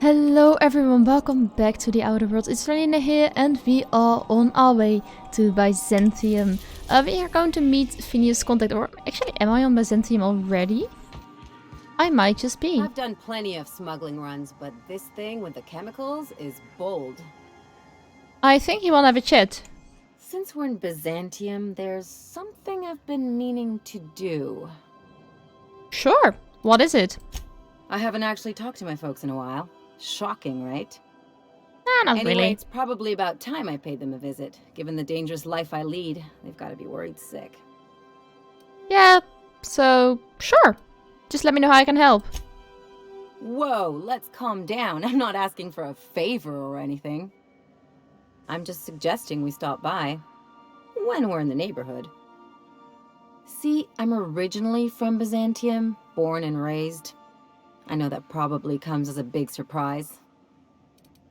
Hello everyone, welcome back to the Outer Worlds. It's Dranina here and we are on our way to Byzantium. We are going to meet Phineas' contact, or actually am I on Byzantium already? I might just be. I've done plenty of smuggling runs, but this thing with the chemicals is bold. I think you want to have a chat. Since we're in Byzantium, there's something I've been meaning to do. Sure, what is it? I haven't actually talked to my folks in a while. Shocking, right? Nah, not Anyway, really. it's probably about time I paid them a visit. Given the dangerous life I lead, they've got to be worried sick. Yeah, so sure. Just let me know how I can help. Whoa, let's calm down. I'm not asking for a favor or anything. I'm just suggesting we stop by when we're in the neighborhood. See, I'm originally from Byzantium, born and raised. I know that probably comes as a big surprise.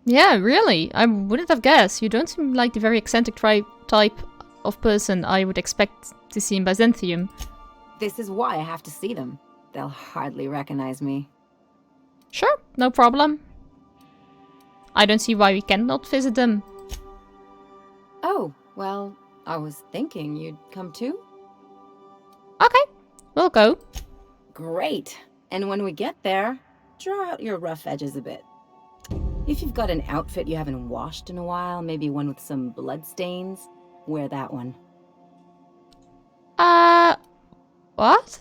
Yeah, really. I wouldn't have guessed. You don't seem like the very eccentric type of person I would expect to see in Byzantium. This is why I have to see them. They'll hardly recognize me. Sure, no problem. I don't see why we cannot visit them. Oh, well, I was thinking you'd come too? Okay, we'll go. Great. And when we get there, draw out your rough edges a bit. If you've got an outfit you haven't washed in a while, maybe one with some blood stains, wear that one. What?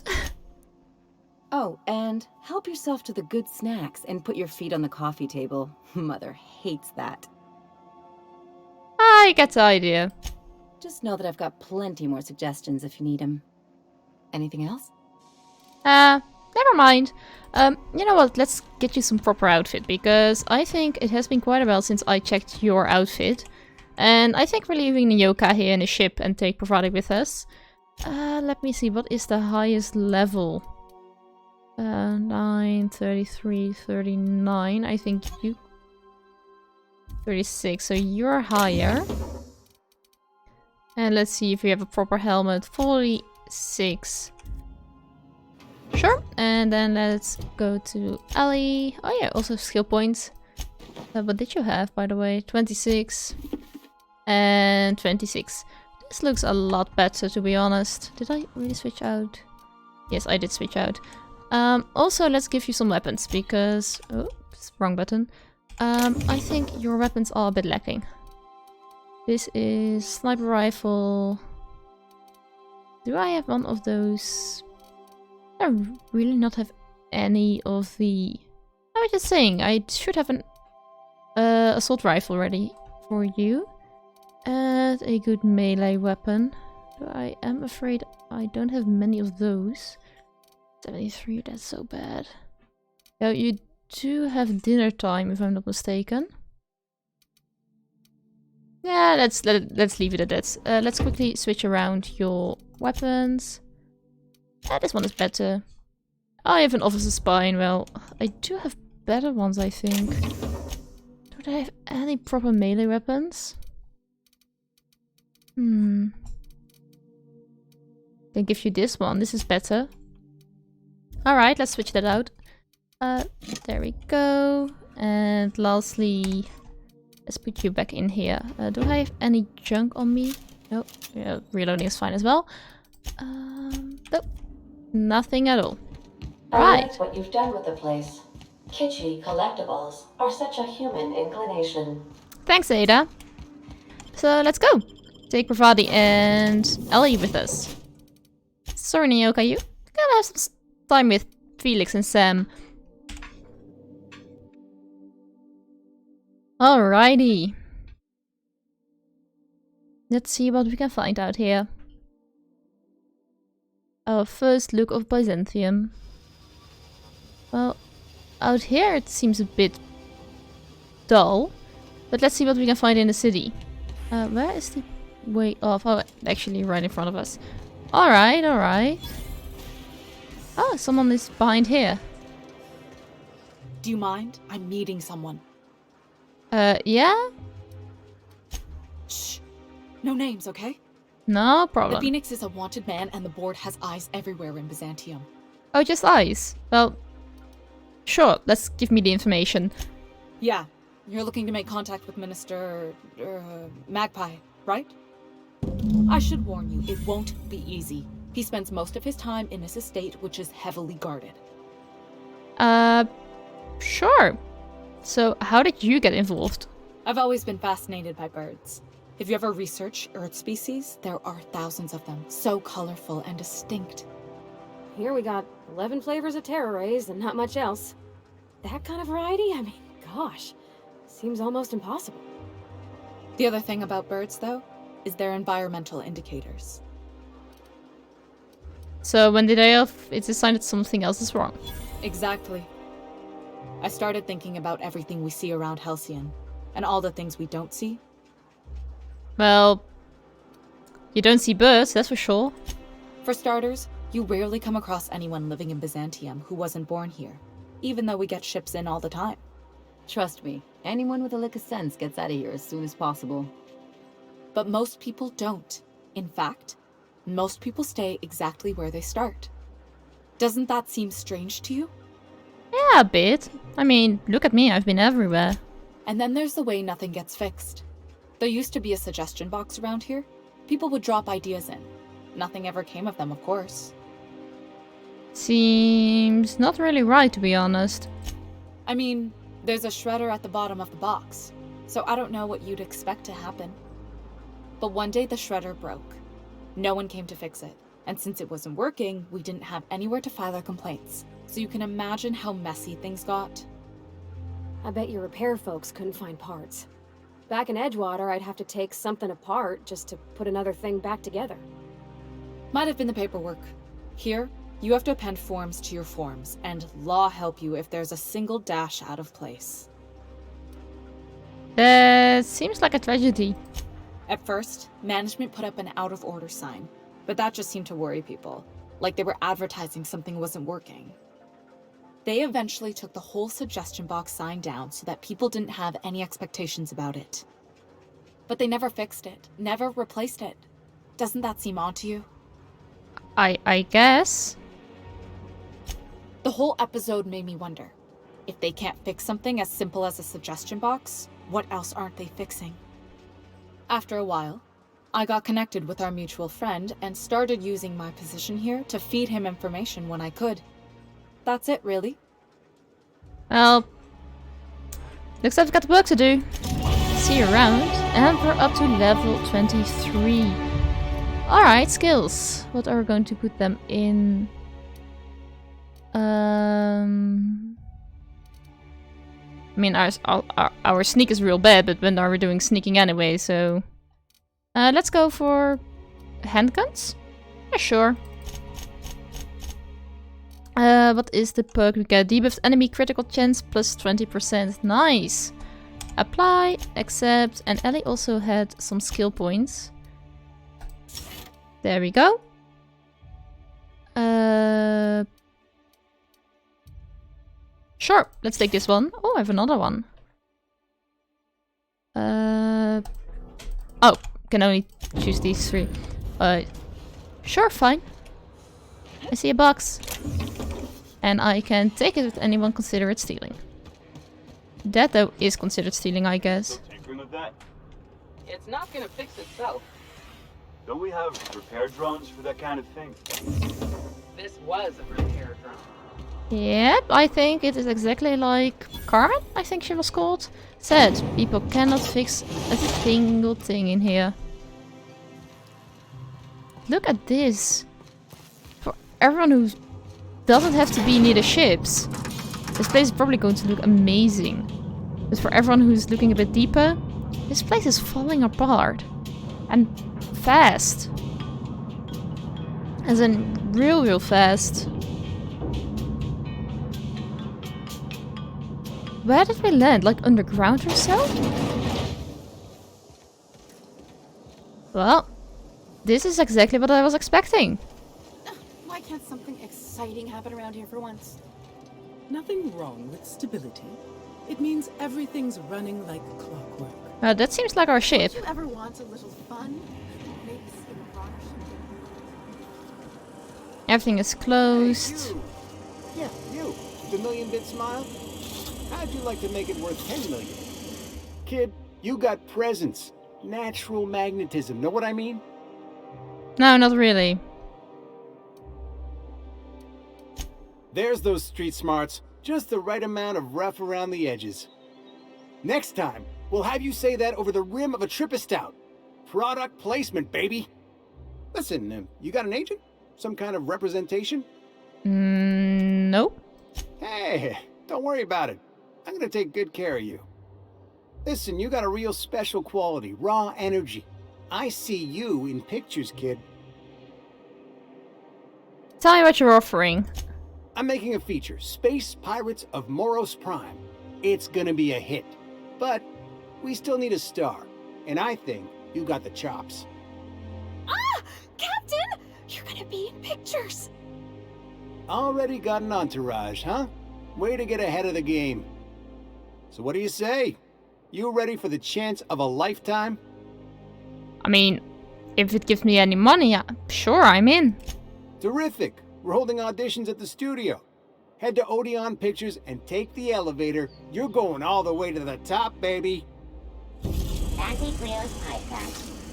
Oh, and help yourself to the good snacks and put your feet on the coffee table. Mother hates that. I get the idea. Just know that I've got plenty more suggestions if you need them. Anything else? Never mind. You know what, let's get you some proper outfit, because I think it has been quite a while since I checked your outfit. And I think we're leaving Nyoka here in a ship and take Pravati with us. Let me see, what is the highest level? 9, 33, 39, I think you... 36, so you're higher. And let's see if we have a proper helmet. 46. Sure, and then let's go to Ellie. Oh yeah, also skill points. What did you have, by the way? 26 and 26. This looks a lot better, to be honest. Did I really switch out? Yes, I did switch out. Also, let's give you some weapons, because... Oh, wrong button. I think your weapons are a bit lacking. This is sniper rifle. Do I have one of those? I really not have any of the... I was just saying, I should have an assault rifle ready for you. And a good melee weapon. I am afraid I don't have many of those. 73, that's so bad. Oh, you do have dinner time, if I'm not mistaken. Yeah, let's leave it at that. Let's quickly switch around your weapons. This one is better. I have an officer's spine. Well, I do have better ones, I think. Do I have any proper melee weapons? Can give you this one. This is better. Alright, let's switch that out. There we go. And lastly, let's put you back in here. Do I have any junk on me? No. Yeah, reloading is fine as well. Nope. Nothing at all. I like what you've done with the place. Kitschy collectibles are such a human inclination. Thanks, Ada. So let's go. Take Pravati and Ellie with us. Sorry, Nyoka, you gotta have some time with Felix and Sam. Alrighty. Let's see what we can find out here. Our first look of Byzantium. Well, out here it seems a bit dull. But let's see what we can find in the city. Where is the way off? Oh, actually right in front of us. Alright, alright. Oh, someone is behind here. Do you mind? I'm meeting someone. Yeah? Shh. No names, okay? No The problem. Phoenix is a wanted man and the board has eyes everywhere in Byzantium. Oh, just eyes? Well, sure, let's give me the information. Yeah, you're looking to make contact with Minister... Magpie, right? I should warn you, it won't be easy. He spends most of his time in his estate, which is heavily guarded. Sure. So, how did you get involved? I've always been fascinated by birds. If you ever research Earth species, there are thousands of them, so colorful and distinct. Here we got 11 flavors of terror rays and not much else. That kind of variety? I mean, gosh, seems almost impossible. The other thing about birds, though, is their environmental indicators. So, when it's decided something else is wrong. Exactly. I started thinking about everything we see around Halcyon, and all the things we don't see. Well, you don't see birds, that's for sure. For starters, you rarely come across anyone living in Byzantium who wasn't born here, even though we get ships in all the time. Trust me, anyone with a lick of sense gets out of here as soon as possible. But most people don't. In fact, most people stay exactly where they start. Doesn't that seem strange to you? Yeah, a bit. I mean, look at me, I've been everywhere. And then there's the way nothing gets fixed. There used to be a suggestion box around here. People would drop ideas in. Nothing ever came of them, of course. Seems not really right, to be honest. I mean, there's a shredder at the bottom of the box, so I don't know what you'd expect to happen. But one day the shredder broke. No one came to fix it, and since it wasn't working, we didn't have anywhere to file our complaints. So you can imagine how messy things got. I bet your repair folks couldn't find parts. Back in Edgewater, I'd have to take something apart just to put another thing back together. Might have been the paperwork. Here, you have to append forms to your forms, and law help you if there's a single dash out of place. That seems like a tragedy. At first, management put up an out-of-order sign, but that just seemed to worry people, like they were advertising something wasn't working. They eventually took the whole suggestion box sign down so that people didn't have any expectations about it. But they never fixed it, never replaced it. Doesn't that seem odd to you? I guess. The whole episode made me wonder, if they can't fix something as simple as a suggestion box, what else aren't they fixing? After a while, I got connected with our mutual friend and started using my position here to feed him information when I could. That's it, really. Well, looks like I've got work to do. See you around. And we're up to level 23. Alright, skills. What are we going to put them in? I mean, our sneak is real bad, but when are we doing sneaking anyway, so... let's go for handguns? Yeah, sure. What is the perk we get? Debuffed enemy critical chance plus 20%. Nice! Apply, accept, and Ellie also had some skill points. There we go. Sure, let's take this one. Oh, I have another one. Oh, can only choose these three. Sure, fine. I see a box. And I can take it if anyone consider it stealing. That, though, is considered stealing, I guess. Tinkering with that. It's not gonna fix itself. Don't we have repair drones for that kind of thing? This was a repair drone. Yep, I think it is exactly like Carmen, I think she was called. Said, people cannot fix a single thing in here. Look at this. For everyone who doesn't have to be near the ships, this place is probably going to look amazing. But for everyone who's looking a bit deeper, this place is falling apart. And fast. As in real fast. Where did we land? Like underground or so? Well, this is exactly what I was expecting. Why can't something exciting happen around here for once? Nothing wrong with stability. It means everything's running like clockwork. That seems like our ship. Don't you ever want a little fun? Maybe some rock. Everything is closed. Hey, you. Yeah, you. The million-bit smile? How'd you like to make it worth 10 million? Kid, you got presence. Natural magnetism, know what I mean? No, not really. There's those street smarts. Just the right amount of rough around the edges. Next time, we'll have you say that over the rim of a Trippistout. Product placement, baby. Listen, you got an agent? Some kind of representation? Nope. Hey, don't worry about it. I'm gonna take good care of you. Listen, you got a real special quality, raw energy. I see you in pictures, kid. Tell me what you're offering. I'm making a feature, Space Pirates of Moros Prime. It's gonna be a hit. But we still need a star. And I think you got the chops. Ah! Captain! You're gonna be in pictures! Already got an entourage, huh? Way to get ahead of the game. So what do you say? You ready for the chance of a lifetime? I mean, if it gives me any money, sure, I'm in. Terrific. We're holding auditions at the studio. Head to Odeon Pictures and take the elevator. You're going all the way to the top, baby.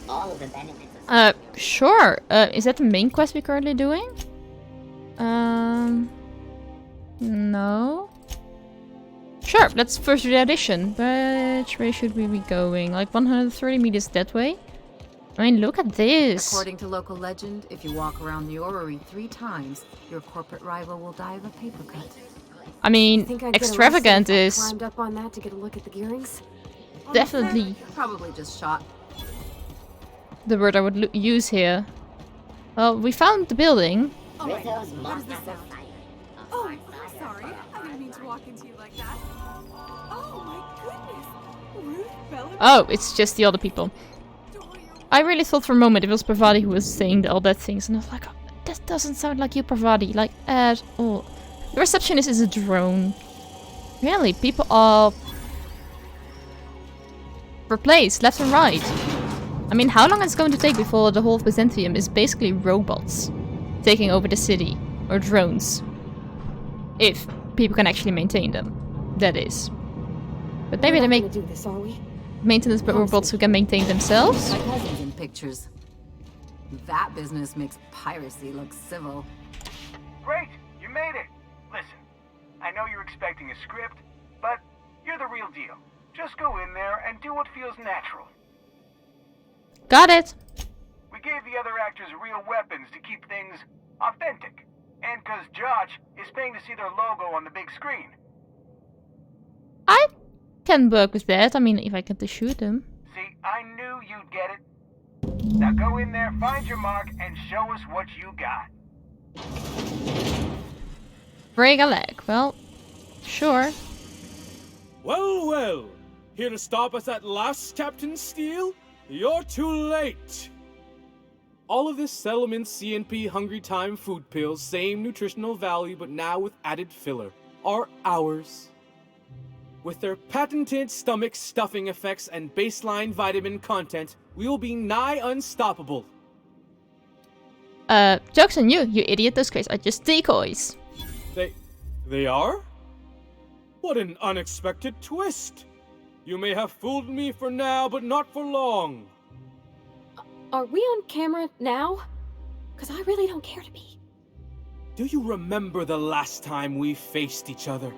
All of the benefits. Sure. Is that the main quest we're currently doing? No. Sure, let's first do the audition. Which way should we be going? Like 130 meters that way? I mean, look at this. According to local legend, if you walk around the orrery 3 times, your corporate rival will die of a paper cut. I mean, extravagant is Climbed up on that to get a look at the gearings. definitely Probably just shot. the word I would use here. Well, we found the building. Oh, what does this sound? Oh, I'm sorry. I didn't mean to walk into you like that. Oh my goodness. Ruth Bella. Oh, it's just the other people. I really thought for a moment it was Pravati who was saying all that things, and I was like, oh, that doesn't sound like you, Pravati, like at all. The receptionist is a drone. Really, people are replaced left and right. I mean, how long is it going to take before the whole of Byzantium is basically robots taking over the city, or drones? If people can actually maintain them, that is. But maybe they make do this, are we? maintenance robots who can maintain themselves. My cousin's in pictures. That business makes piracy look civil. Great, you made it. Listen, I know you're expecting a script, but you're the real deal. Just go in there and do what feels natural. Got it. We gave the other actors real weapons to keep things authentic. And because Josh is paying to see their logo on the big screen. I can work with that. I mean, if I get to shoot them. See, I knew you'd get it. Now go in there, find your mark, and show us what you got. Break a leg. Well, sure. Well, well. Here to stop us at last, Captain Steele? You're too late. All of this settlement CNP Hungry Time food pills, same nutritional value but now with added filler, are ours. With their patented stomach stuffing effects and baseline vitamin content, we will be nigh unstoppable. Joke's on you, you idiot. Those crates are just decoys. They are? What an unexpected twist. You may have fooled me for now, but not for long. Are we on camera now? Because I really don't care to be. Do you remember the last time we faced each other?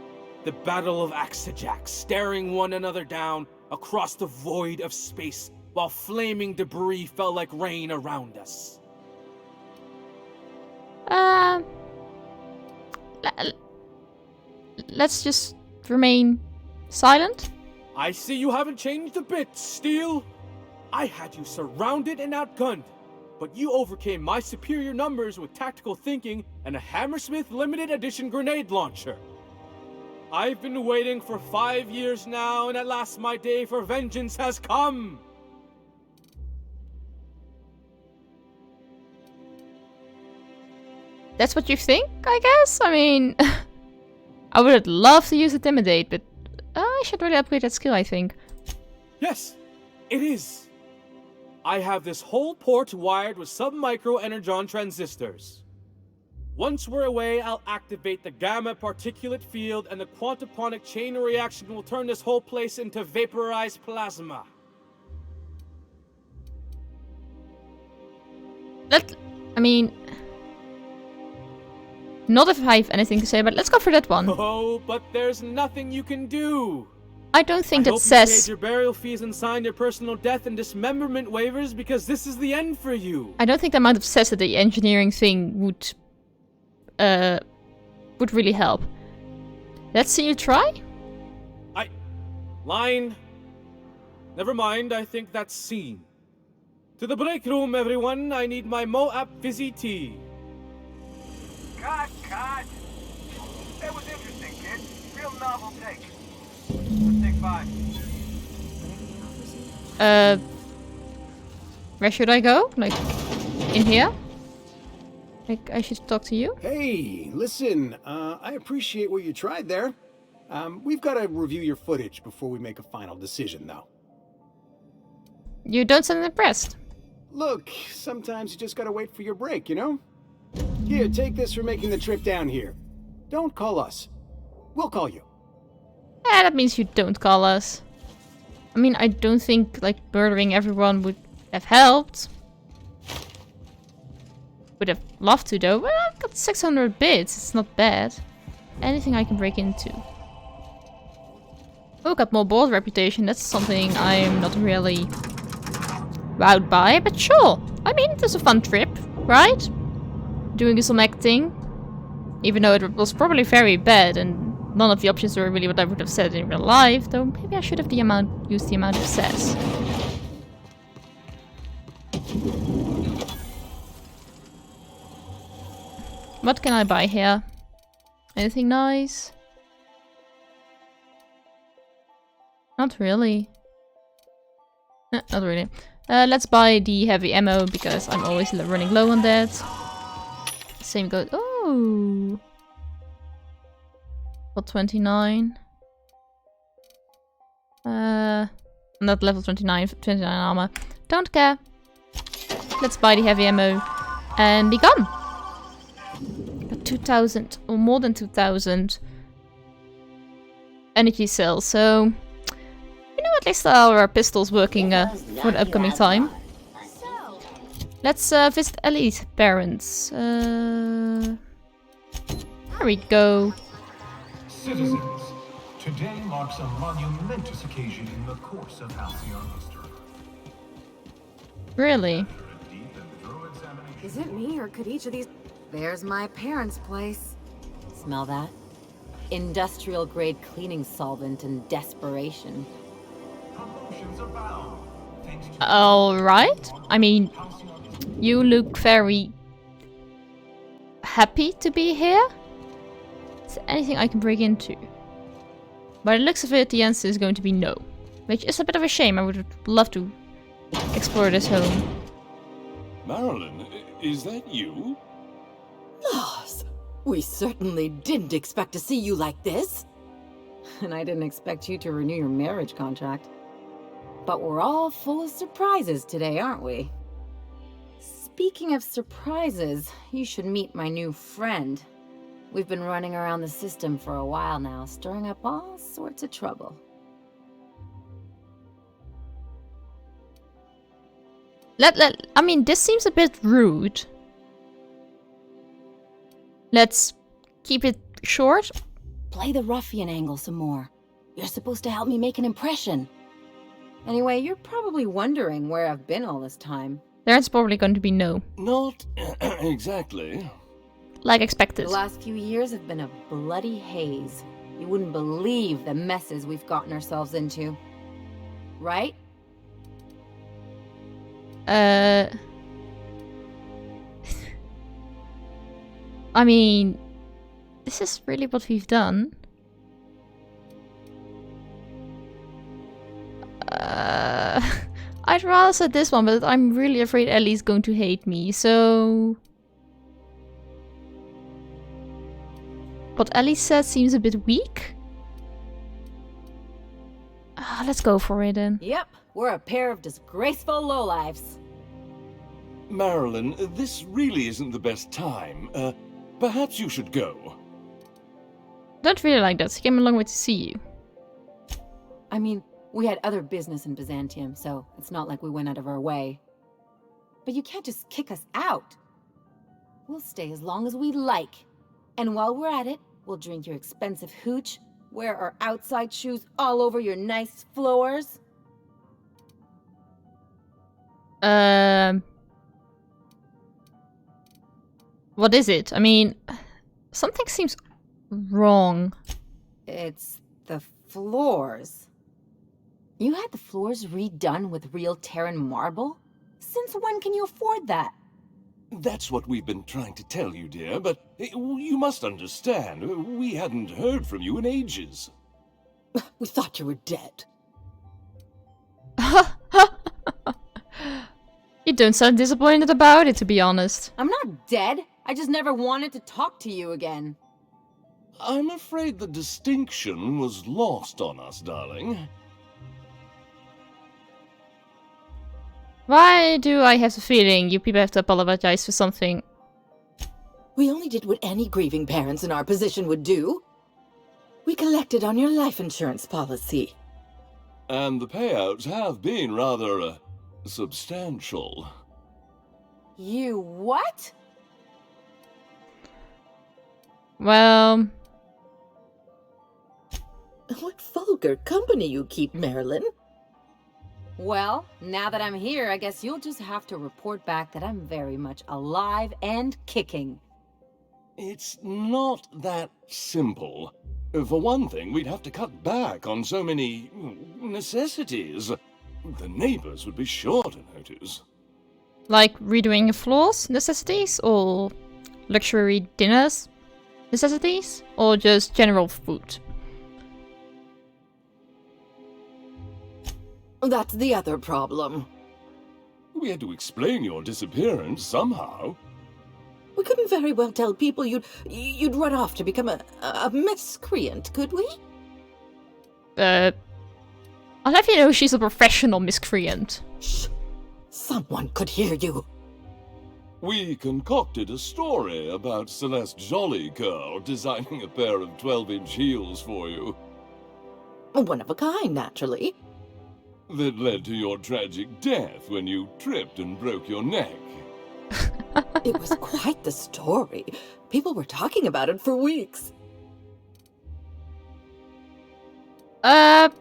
The Battle of Axejack, staring one another down across the void of space while flaming debris fell like rain around us. Let's just remain silent. I see you haven't changed a bit, Steele. I had you surrounded and outgunned, but you overcame my superior numbers with tactical thinking and a Hammersmith limited edition grenade launcher. I've been waiting for 5 years now, and at last my day for vengeance has come! That's what you think, I guess? I mean, I would love to use Intimidate, but I should really upgrade that skill, I think. Yes, it is. I have this whole port wired with sub-micro energon transistors. Once we're away, I'll activate the gamma particulate field and the quantaponic chain reaction will turn this whole place into vaporized plasma. I mean... Not if I have anything to say, but let's go for that one. Oh, but there's nothing you can do. I don't think that I hope says... you paid your burial fees and signed your personal death and dismemberment waivers because this is the end for you. I don't think the amount of says that the engineering thing would really help. Let's see you try? Line. Never mind, I think that's scene. To the break room, everyone. I need my Moab fizzy tea. Cut! That was interesting, kid. Real novel take. Let's take 5. Where should I go? Like, in here? Like, I should talk to you? Hey, listen, I appreciate what you tried there. We've got to review your footage before we make a final decision, though. You don't sound impressed. Look, sometimes you just gotta wait for your break, you know? Here, take this for making the trip down here. Don't call us. We'll call you. Yeah, that means you don't call us. I mean, I don't think, like, murdering everyone would have helped. Would have loved to, though. Well, I've got 600 bits. It's not bad. Anything I can break into. Oh, got more board reputation. That's something I'm not really wowed by, but sure. I mean, it was a fun trip, right? Doing some acting. Even though it was probably very bad and none of the options were really what I would have said in real life, though maybe I should have used the amount of sass. What can I buy here? Anything nice? Not really. No, not really. Let's buy the heavy ammo because I'm always running low on that. Same goes. Oh! Level 29. Not level 29, 29 armor. Don't care. Let's buy the heavy ammo and be gone. Got 2,000 or more than 2,000 energy cells, so you know, at least our pistol's working for the upcoming time. Let's visit Ellie's parents. There we go. Citizens, today marks a monumentous occasion in the course of Halcyon history. Really? Is it me, or could each of these... There's my parents' place. Smell that? Industrial grade cleaning solvent and desperation. Alright. I mean, you look very happy to be here. Is there anything I can break into? By the looks of it, the answer is going to be no. Which is a bit of a shame. I would love to explore this home. Marilyn, is that you? Loss! We certainly didn't expect to see you like this. And I didn't expect you to renew your marriage contract. But we're all full of surprises today, aren't we? Speaking of surprises, you should meet my new friend. We've been running around the system for a while now, stirring up all sorts of trouble. I mean, this seems a bit rude. Let's keep it short. Play the ruffian angle some more. You're supposed to help me make an impression. Anyway, you're probably wondering where I've been all this time. The answer's probably going to be no. Not exactly. Like expected. The last few years have been a bloody haze. You wouldn't believe the messes we've gotten ourselves into. Right? I mean, this is really what we've done. I'd rather say this one, but I'm really afraid Ellie's going to hate me, so... What Ellie said seems a bit weak. Let's go for it then. Yep, we're a pair of disgraceful lowlifes. Marilyn, this really isn't the best time. Perhaps you should go. Don't really like that. She came a long way to see you. I mean, we had other business in Byzantium, so it's not like we went out of our way. But you can't just kick us out. We'll stay as long as we like. And while we're at it, we'll drink your expensive hooch, wear our outside shoes all over your nice floors. What is it? I mean, something seems wrong. It's the floors. You had the floors redone with real Terran marble? Since when can you afford that? That's what we've been trying to tell you, dear, but you must understand, we hadn't heard from you in ages. We thought you were dead. You don't sound disappointed about it, to be honest. I'm not dead. I just never wanted to talk to you again. I'm afraid the distinction was lost on us, darling. Why do I have the feeling you people have to apologize for something? We only did what any grieving parents in our position would do. We collected on your life insurance policy. And the payouts have been rather, substantial. You what? Well... What vulgar company you keep, Marilyn. Well, now that I'm here, I guess you'll just have to report back that I'm very much alive and kicking. It's not that simple. For one thing, we'd have to cut back on so many necessities. The neighbors would be sure to notice. Like redoing your floors necessities? Or luxury dinners necessities? Or just general food? That's the other problem. We had to explain your disappearance somehow. We couldn't very well tell people you'd run off to become a miscreant, could we? I'll have you know she's a professional miscreant. Shh! Someone could hear you. We concocted a story about Celeste Jollycurl designing a pair of 12-inch heels for you. One of a kind, naturally. That led to your tragic death when you tripped and broke your neck. It was quite the story. People were talking about it for weeks. Are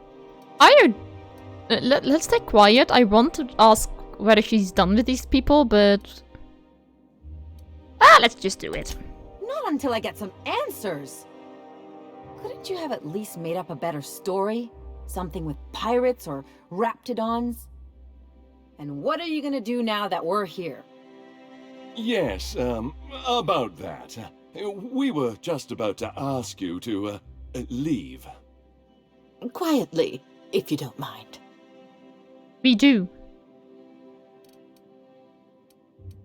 you... let's stay quiet. I want to ask whether she's done with these people, but... let's just do it. Not until I get some answers. Couldn't you have at least made up a better story? Something with pirates or raptidons? And what are you gonna do now that we're here? Yes, about that. We were just about to ask you to, leave. Quietly, if you don't mind. We do.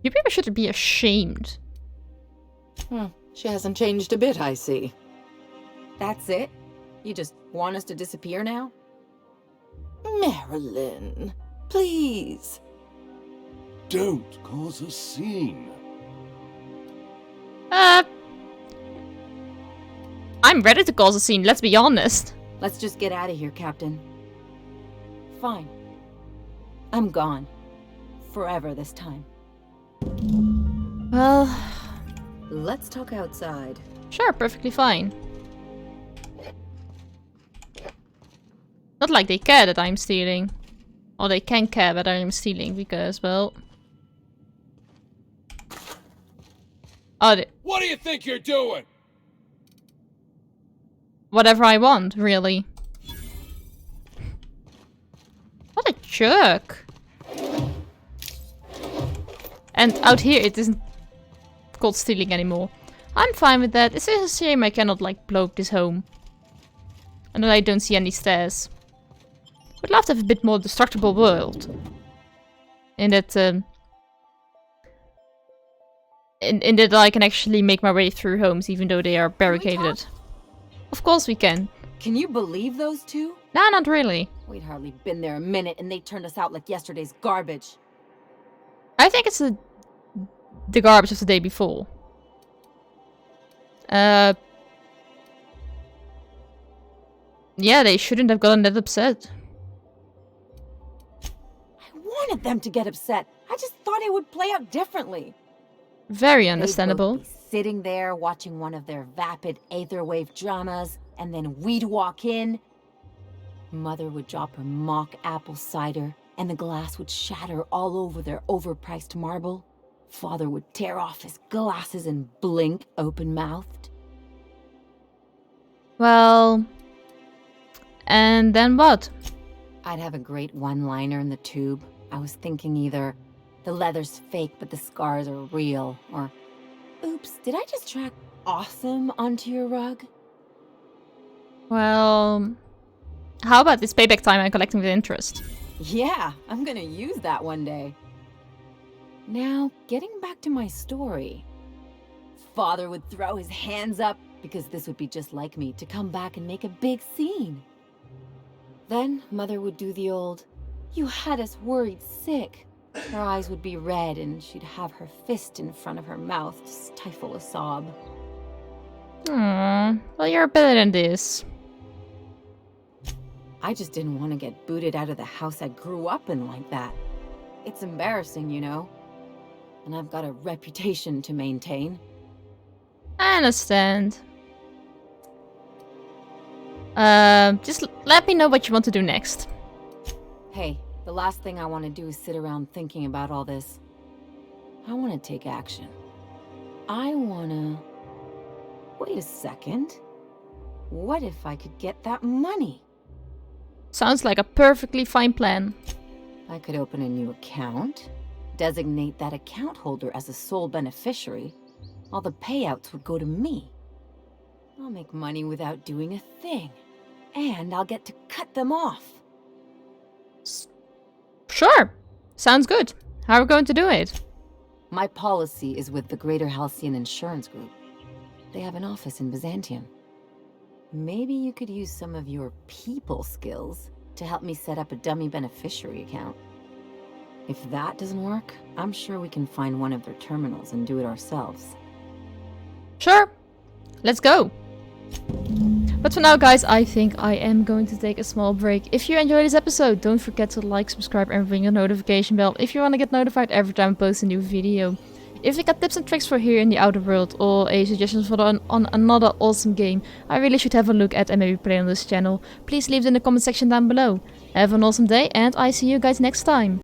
You people should be ashamed. She hasn't changed a bit, I see. That's it? You just want us to disappear now? Marilyn, please. Don't cause a scene. I'm ready to cause a scene, let's be honest. Let's just get out of here, Captain. Fine. I'm gone. Forever this time. Well... Let's talk outside. Sure, perfectly fine. Not like they care that I'm stealing. Or they can care that I'm stealing, because, well... What do you think you're doing? Whatever I want, really. What a jerk. And out here it isn't called stealing anymore. I'm fine with that. It's a shame I cannot, like, blow up this home. And that I don't see any stairs. Would love to have a bit more destructible world. In that, in that I can actually make my way through homes even though they are barricaded. Of course we can. Can you believe those two? Nah, not really. We'd hardly been there a minute and they turned us out like yesterday's garbage. I think it's the garbage of the day before. Yeah, they shouldn't have gotten that upset. I wanted them to get upset. I just thought it would play out differently. Very understandable. They'd both be sitting there watching one of their vapid aetherwave dramas, and then we'd walk in. Mother would drop her mock apple cider, and the glass would shatter all over their overpriced marble. Father would tear off his glasses and blink open-mouthed. Well... and then what? I'd have a great one-liner in the tube. I was thinking either, the leather's fake but the scars are real, or, oops, did I just track awesome onto your rug? Well... how about this payback time and collecting the interest? Yeah, I'm gonna use that one day. Now, getting back to my story. Father would throw his hands up, because this would be just like me, to come back and make a big scene. Then, Mother would do the old, "You had us worried sick." Her eyes would be red, and she'd have her fist in front of her mouth to stifle a sob. Aww, well, you're better than this. I just didn't want to get booted out of the house I grew up in like that. It's embarrassing, you know. And I've got a reputation to maintain. I understand. Just let me know what you want to do next. Hey, the last thing I want to do is sit around thinking about all this. I want to take action. I want to... Wait a second. What if I could get that money? Sounds like a perfectly fine plan. I could open a new account, designate that account holder as a sole beneficiary. All the payouts would go to me. I'll make money without doing a thing. And I'll get to cut them off. Sure. Sounds good. How are we going to do it? My policy is with the Greater Halcyon Insurance Group. They have an office in Byzantium. Maybe you could use some of your people skills to help me set up a dummy beneficiary account. If that doesn't work, I'm sure we can find one of their terminals and do it ourselves. Sure. Let's go. But for now, guys, I think I am going to take a small break. If you enjoyed this episode, don't forget to like, subscribe and ring the notification bell if you want to get notified every time I post a new video. If you got tips and tricks for here in the outer world or a suggestion for on another awesome game I really should have a look at and maybe play on this channel, please leave it in the comment section down below. Have an awesome day and I see you guys next time.